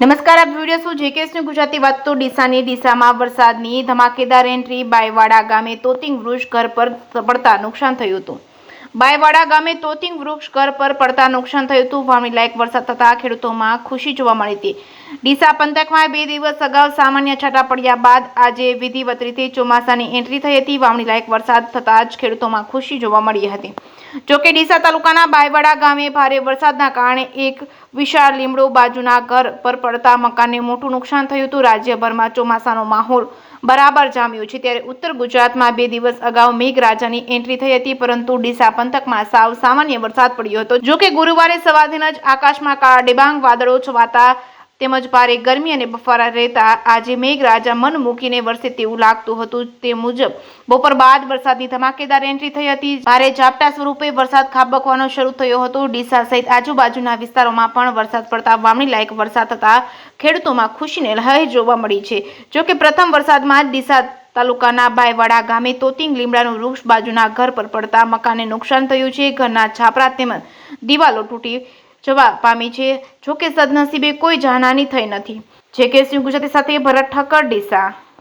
નમસ્કાર, આપ વિડીયો શું જેકેએસની ગુજરાતી વાત તો ડીસામાં વરસાદની ધમાકેદાર એન્ટ્રી. બાયવાડા ગામે તોતિંગ વૃક્ષ ઘર પર પડતા નુકસાન થયું હતું. બાયવાડા ગામે તોતિંગ વૃક્ષ ઘર પર પડતા નુકસાન થયું હતું. વાવણી લાયક વરસાદ થતા ખેડૂતોમાં ખુશી જોવા મળી હતી. ડીસા પંથકમાં 2 દિવસ અગાઉ સામાન્ય છાંટા પડ્યા બાદ આજે વિધિવત રીતે ચોમાસાની એન્ટ્રી થઈ હતી. વાવણી લાયક વરસાદ થતાં જ ખેડૂતોમાં ખુશી જોવા મળી હતી. જોકે ડીસા તાલુકાના બાયવાડા ગામે ભારે વરસાદના કારણે એક વિશાળ લીમડો બાજુના ઘર પર પડતા મકાનને મોટું નુકસાન થયું હતું. રાજ્યભરમાં ચોમાસાનો માહોલ બરાબર જામ્યો છે, ત્યારે ઉત્તર ગુજરાતમાં 2 દિવસ અગાઉ મેઘરાજાની એન્ટ્રી થઈ હતી, પરંતુ ડીસા પંથકમાં સાવ સામાન્ય વરસાદ પડ્યો હતો. જોકે ગુરુવારે સવારથી જ આકાશમાં કાળા ડિબાંગ વાદળો છવાતા તેમજ ભારે ગરમી અને બફારા રહેતા આજે મેઘરાજા મન મૂકીને વરસે તેવું લાગતું હતું. તે મુજબ બપોર બાદ વરસાદની ધમાકેદાર એન્ટ્રી થઈ હતી. ભારે ઝાપટા સ્વરૂપે વરસાદ ખાબકવાનો શરૂ થયો હતો. ડીસા સહિત આજુબાજુના વિસ્તારોમાં પણ વરસાદ પડતા વાવણી લાયક વરસાદ થતા ખેડૂતોમાં ખુશીની લહેર જોવા મળી છે. જોકે પ્રથમ વરસાદમાં જ ડીસા તાલુકાના બાયવાડા ગામે તોતિંગ લીમડાનું વૃક્ષ બાજુના ઘર પર પડતા મકાનને નુકસાન થયું છે. ઘરના છાપરા તેમજ દિવાલો તૂટી જવા પામી છે. જોકે સદનસીબે કોઈ જાનહાની થઈ નથી. જેકેએસની ગુજરાતી સાથે ભરત ઠક્કર, ડીસા.